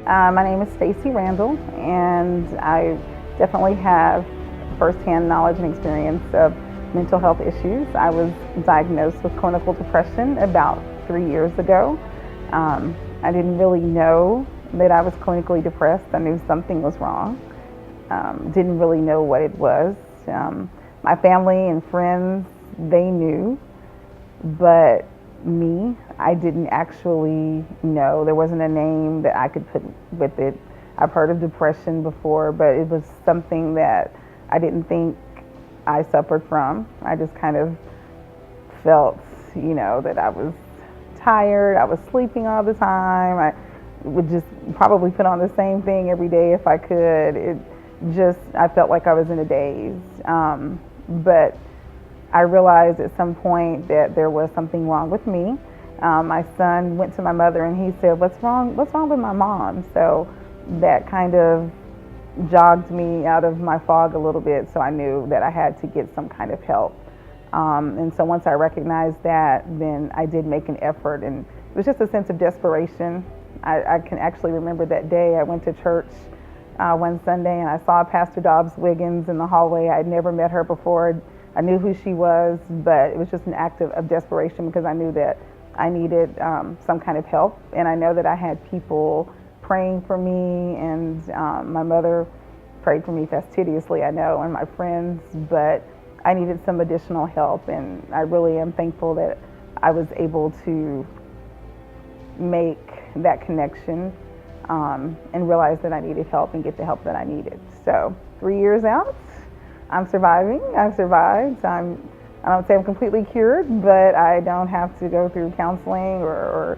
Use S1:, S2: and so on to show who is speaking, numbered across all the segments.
S1: My name is Stacy Randall, and I definitely have firsthand knowledge and experience of mental health issues. I was diagnosed with clinical depression about 3 years ago. I didn't really know that I was clinically depressed. I knew something was wrong. Didn't really know what it was. My family and friends, they knew, but me, I didn't actually know. There wasn't a name that I could put with it. I've heard of depression before, but it was something that I didn't think I suffered from. I just kind of felt, that I was tired. I was sleeping all the time. I would just probably put on the same thing every day if I could. I felt like I was in a daze. But I realized at some point that there was something wrong with me. My son went to my mother and he said, "What's wrong with my mom?" So that kind of jogged me out of my fog a little bit. So I knew that I had to get some kind of help. And so once I recognized that, then I did make an effort, and it was just a sense of desperation. I can actually remember that day I went to church one Sunday and I saw Pastor Dobbs Wiggins in the hallway. I'd never met her before. I knew who she was, but it was just an act of desperation because I knew that I needed some kind of help. And I know that I had people praying for me, and my mother prayed for me fastidiously, I know, and my friends, but I needed some additional help. And I really am thankful that I was able to make that connection and realize that I needed help and get the help that I needed. So 3 years out, I'm surviving. I've survived. I don't say I'm completely cured, but I don't have to go through counseling or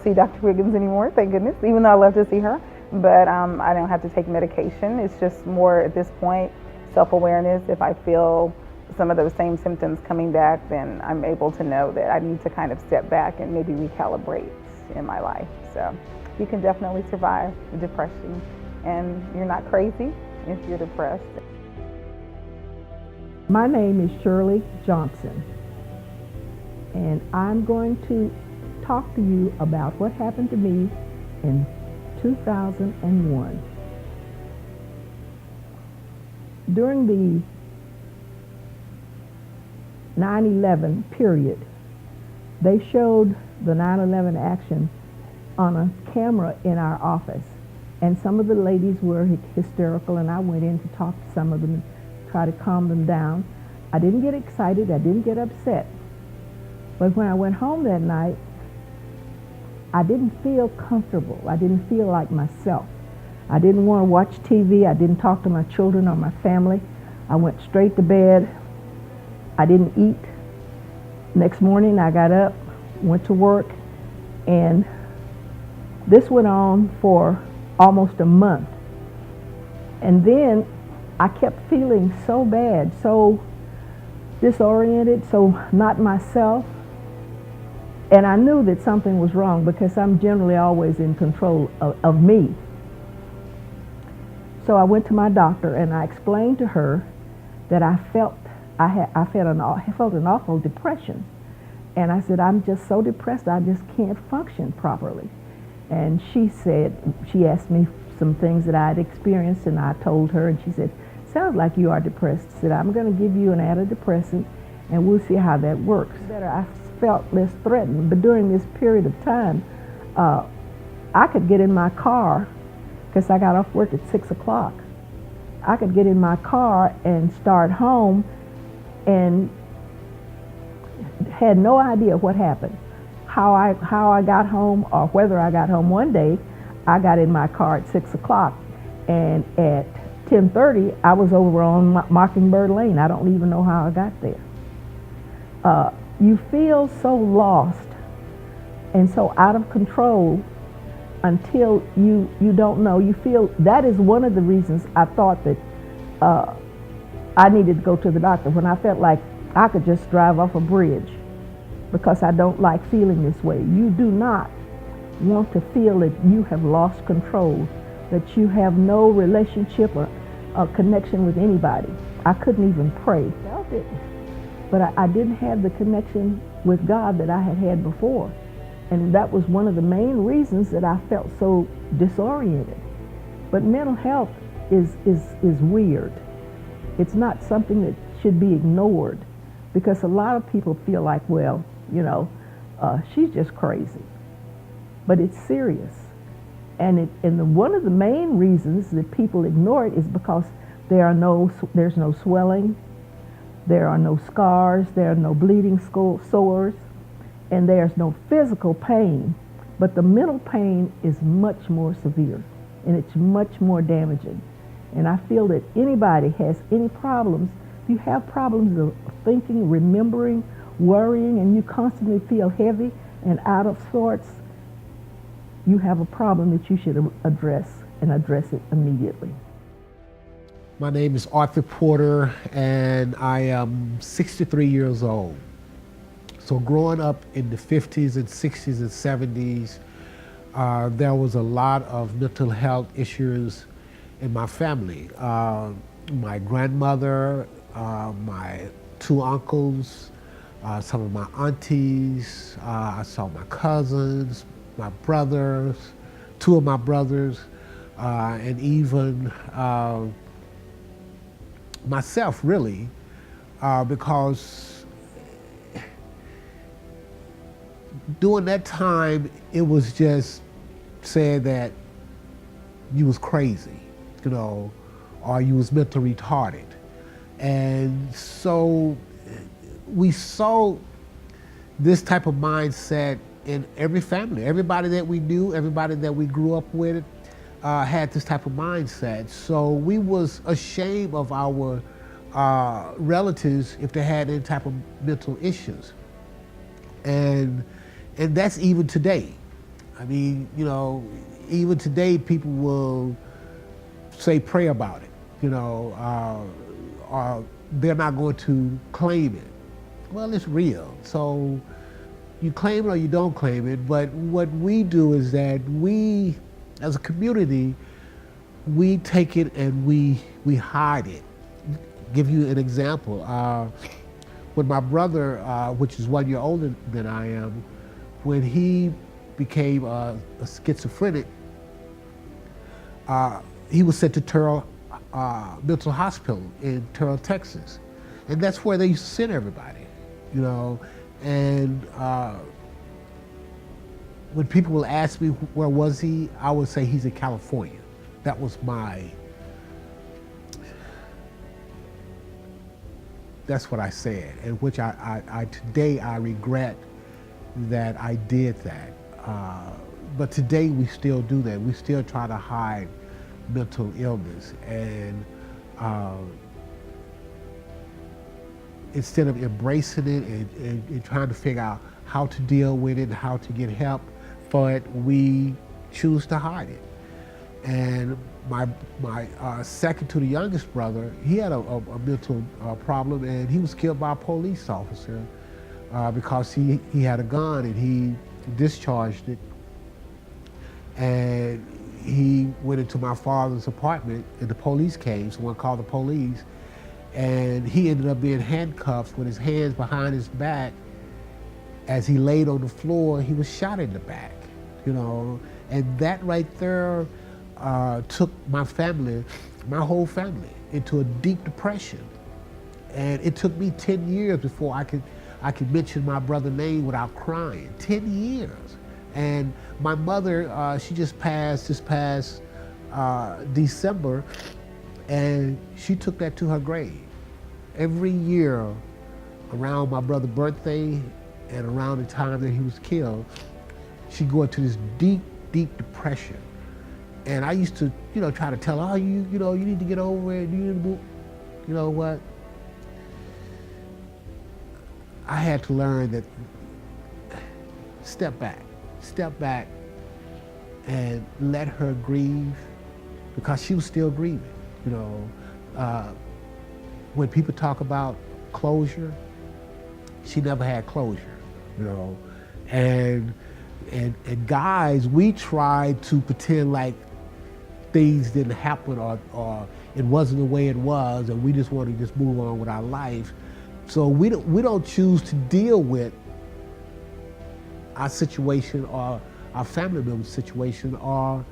S1: see Dr. Wiggins anymore, thank goodness, even though I love to see her. But I don't have to take medication. It's just more at this point self-awareness. If I feel some of those same symptoms coming back, then I'm able to know that I need to kind of step back and maybe recalibrate in my life. So you can definitely survive depression, and you're not crazy if you're depressed.
S2: My name is Shirley Johnson, and I'm going to talk to you about what happened to me in 2001. During the 9/11 period, they showed the 9/11 action on a camera in our office, and some of the ladies were hysterical, and I went in to talk to some of them and try to calm them down. I didn't get excited, I didn't get upset, but when I went home that night, I didn't feel comfortable. I didn't feel like myself. I didn't want to watch TV. I didn't talk to my children or my family. I went straight to bed. I didn't eat. Next morning I got up, went to work, and this went on for almost a month. And then I kept feeling so bad, so disoriented, so not myself. And I knew that something was wrong because I'm generally always in control of me. So I went to my doctor and I explained to her that I felt an awful depression. And I said, "I'm just so depressed, I just can't function properly." And she asked me some things that I had experienced, and I told her, and she said, "Sounds like you are depressed." She said, "I'm going to give you an antidepressant and we'll see how that works." I felt less threatened, but during this period of time, I could get in my car, because I got off work at 6 o'clock. I could get in my car and start home and had no idea what happened, how I got home, or whether I got home. One day, I got in my car at 6 o'clock, and at 10:30, I was over on Mockingbird Lane. I don't even know how I got there. You feel so lost and so out of control until you don't know. You feel that is one of the reasons I thought that I needed to go to the doctor, when I felt like I could just drive off a bridge, because I don't like feeling this way. You do not want to feel that you have lost control, that you have no relationship or connection with anybody. I couldn't even pray. I felt it, but I didn't have the connection with God that I had had before. And that was one of the main reasons that I felt so disoriented. But mental health is weird. It's not something that should be ignored, because a lot of people feel like, well, she's just crazy. But it's serious. And one of the main reasons that people ignore it is because there's no swelling, there are no scars, there are no bleeding sores, and there's no physical pain. But the mental pain is much more severe, and it's much more damaging. And I feel that anybody has any problems, if you have problems of thinking, remembering, worrying, and you constantly feel heavy and out of sorts, you have a problem that you should address, and address it immediately.
S3: My name is Arthur Porter, and I am 63 years old. So growing up in the 50s and 60s and 70s, there was a lot of mental health issues in my family. My grandmother, my two uncles, some of my aunties, I saw my cousins, my brothers, two of my brothers, and even myself, really, because during that time, it was just said that you was crazy, or you was mentally retarded. And so we saw this type of mindset in every family. Everybody that we knew, everybody that we grew up with, had this type of mindset. So we was ashamed of our relatives if they had any type of mental issues. And that's even today. I mean, even today people will say pray about it, or they're not going to claim it. Well, it's real. So you claim it or you don't claim it, but what we do is that we, as a community, we take it and we hide it. Give you an example. When my brother, which is 1 year older than I am, when he became a schizophrenic, he was sent to Terrell Mental Hospital in Terrell, Texas. And that's where they used to send everybody, And when people will ask me where was he, I would say he's in California. That was that's what I said, and which I today I regret that I did that. But today we still do that. We still try to hide mental illness, and instead of embracing it and trying to figure out how to deal with it, how to get help for it, we choose to hide it. And my second to the youngest brother, he had a mental problem, and he was killed by a police officer because he had a gun and he discharged it. And he went into my father's apartment and the police came, someone called the police, and he ended up being handcuffed with his hands behind his back. As he laid on the floor, he was shot in the back, and that right there took my family, my whole family, into a deep depression. And it took me 10 years before I could mention my brother's name without crying. 10 years. And my mother, she just passed this past December, and she took that to her grave. Every year around my brother's birthday and around the time that he was killed, she'd go into this deep, deep depression. And I used to, try to tell her, you need to get over it. You know what? I had to learn that step back and let her grieve, because she was still grieving. When people talk about closure, she never had closure, And guys, we try to pretend like things didn't happen or it wasn't the way it was, and we just want to just move on with our life. So we don't choose to deal with our situation or our family member's situation or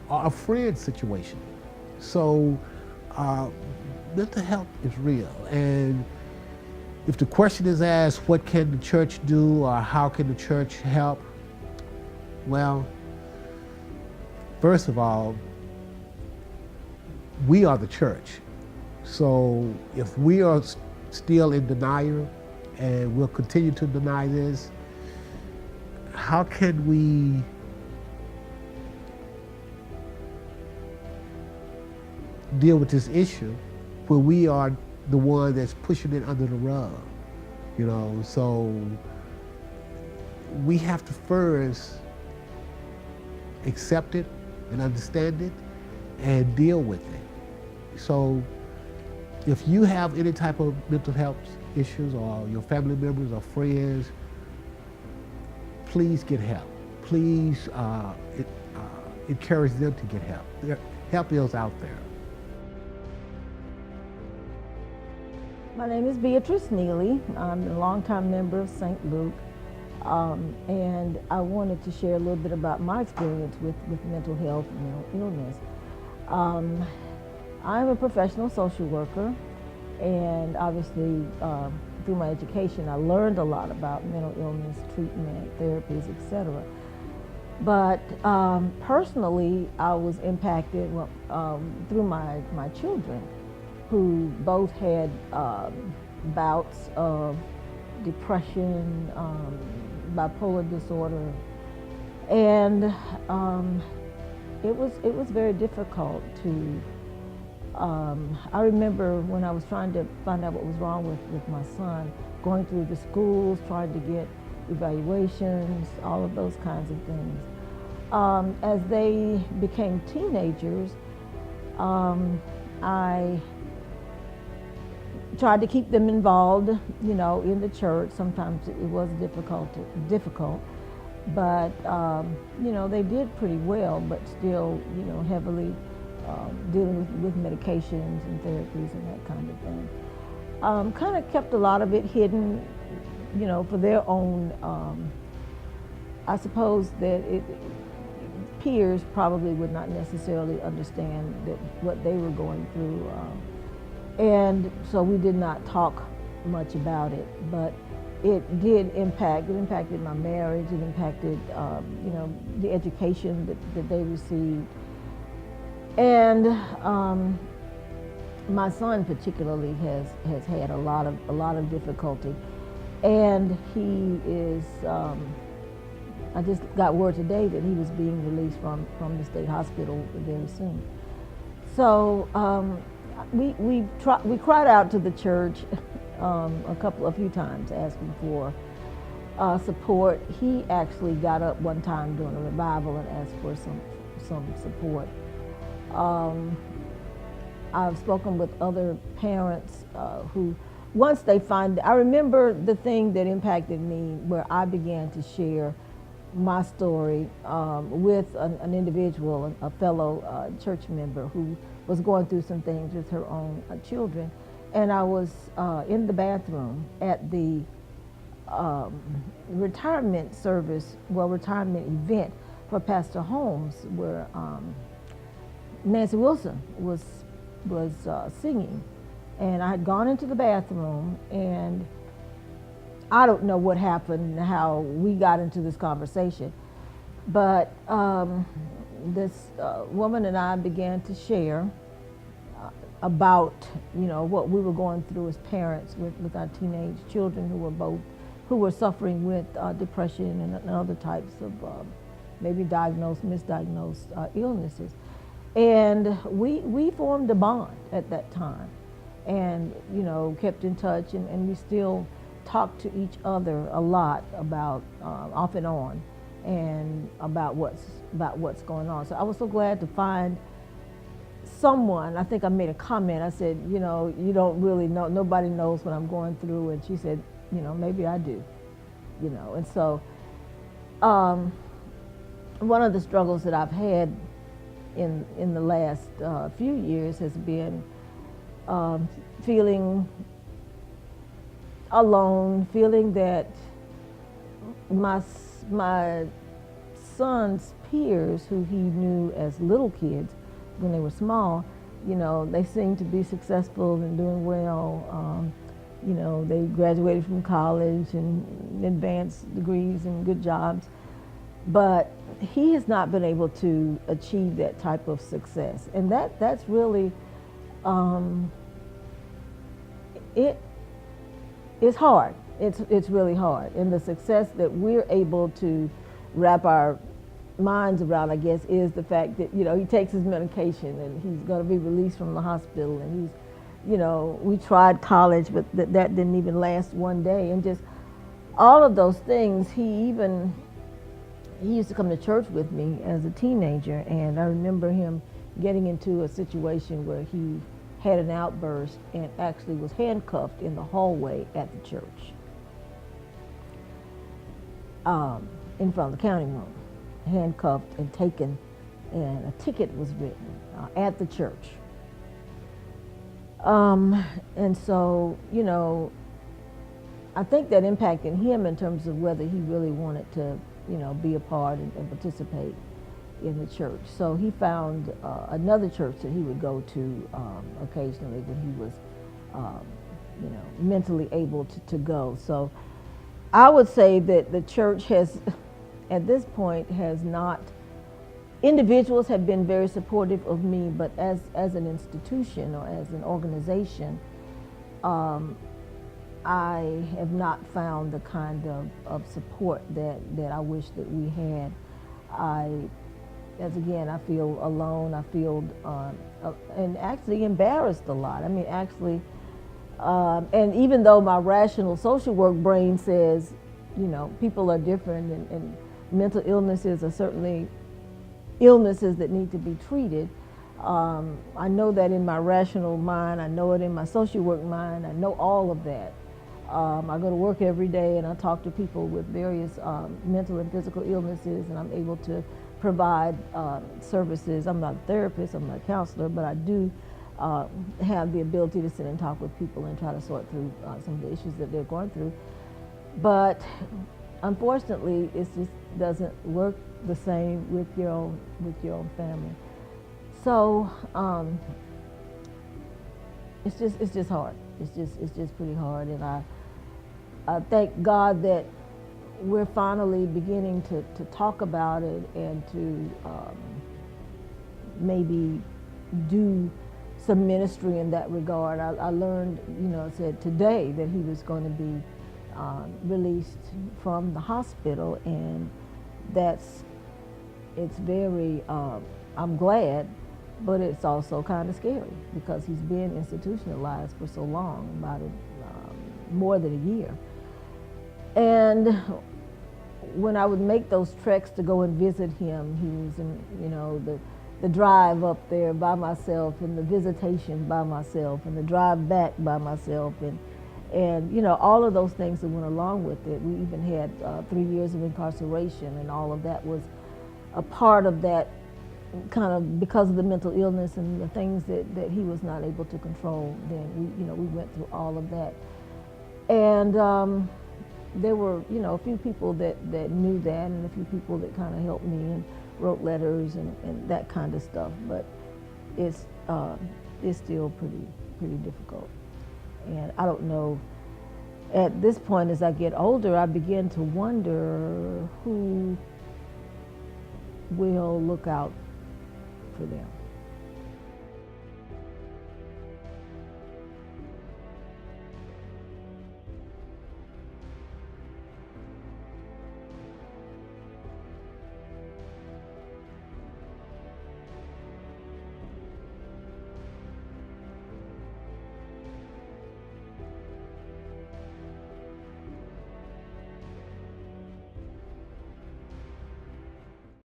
S3: a friend's situation. So mental health is real. And if the question is asked, what can the church do or how can the church help? Well, first of all, we are the church. So if we are still in denial and we'll continue to deny this, how can we deal with this issue when we are the one that's pushing it under the rug? You know, so we have to first accept it and understand it and deal with it. So if you have any type of mental health issues or your family members or friends, please get help. Please encourage them to get help. Help is out there.
S4: My name is Beatrice Neely. I'm a longtime member of St. Luke, and I wanted to share a little bit about my experience with mental health and mental illness. I'm a professional social worker, and obviously through my education I learned a lot about mental illness, treatment, therapies, etc. But personally I was impacted through my children, who both had bouts of depression, bipolar disorder, and it was very difficult to. I remember when I was trying to find out what was wrong with my son, going through the schools, trying to get evaluations, all of those kinds of things. As they became teenagers, I tried to keep them involved, you know, in the church. Sometimes it was difficult, but you know, they did pretty well, but still, you know, heavily dealing with medications and therapies and that kind of thing. Kind of kept a lot of it hidden, you know, for their own. I suppose that peers probably would not necessarily understand what they were going through. And so we did not talk much about it, but it did impact. It impacted my marriage. It impacted, you know, the education that they received. And my son particularly has had a lot of difficulty, and he is. I just got word today that he was being released from the state hospital very soon. So. We cried out to the church a few times asking for support. He actually got up one time during a revival and asked for some support. I've spoken with other parents who, once they find, I remember the thing that impacted me where I began to share my story with an individual, a fellow church member who was going through some things with her own children. And I was in the bathroom at the retirement event for Pastor Holmes, where Nancy Wilson was singing. And I had gone into the bathroom, and I don't know what happened, how we got into this conversation, but this woman and I began to share about, you know, what we were going through as parents with our teenage children who were suffering with depression and other types of maybe misdiagnosed illnesses. And we formed a bond at that time, and, you know, kept in touch, and we still talk to each other a lot about off and on, and about what's going on. So I was so glad to find someone. I think I made a comment. I said, you know, you don't really know, nobody knows what I'm going through, and she said, you know, maybe I do, you know. And so one of the struggles that I've had in the last few years has been feeling alone, feeling that my son's peers, who he knew as little kids when they were small, you know, they seemed to be successful and doing well. You know, they graduated from college and advanced degrees and good jobs. But he has not been able to achieve that type of success. And that's really, it's hard. It's really hard. And the success that we're able to wrap our minds around, I guess, is the fact that, you know, he takes his medication and he's going to be released from the hospital, and he's, you know, we tried college, but that didn't even last one day. And just all of those things, he used to come to church with me as a teenager, and I remember him getting into a situation where he had an outburst and actually was handcuffed in the hallway at the church, in front of the counting room, handcuffed and taken, and a ticket was written at the church. And so, you know, I think that impacted him in terms of whether he really wanted to, you know, be a part and participate in the church. So he found another church that he would go to occasionally when he was, you know, mentally able to go. So I would say that the church has, at this point, has not, individuals have been very supportive of me, but as an institution or as an organization, I have not found the kind of support that I wish that we had. I feel alone. I feel and actually embarrassed a lot. I mean, actually, and even though my rational social work brain says, you know, people are different, and mental illnesses are certainly illnesses that need to be treated. I know that in my rational mind. I know it in my social work mind. I know all of that. I go to work every day and I talk to people with various mental and physical illnesses, and I'm able to provide services. I'm not a therapist, I'm not a counselor, but I do have the ability to sit and talk with people and try to sort through some of the issues that they're going through. But unfortunately, it just doesn't work the same with your own family. So it's just hard. It's just pretty hard, and I thank God that we're finally beginning to talk about it and to maybe do some ministry in that regard. I learned, you know, said today that he was going to be released from the hospital, and it's very, I'm glad, but it's also kind of scary because he's been institutionalized for so long, about more than a year. And when I would make those treks to go and visit him, he was in, you know, the drive up there by myself, and the visitation by myself, and the drive back by myself, and you know, all of those things that went along with it. We even had 3 years of incarceration, and all of that was a part of that, kind of because of the mental illness and the things that he was not able to control. Then we went through all of that, and there were, you know, a few people that knew that, and a few people that kind of helped me and wrote letters and that kind of stuff. But it's still pretty difficult. And I don't know, at this point, as I get older, I begin to wonder who will look out for them.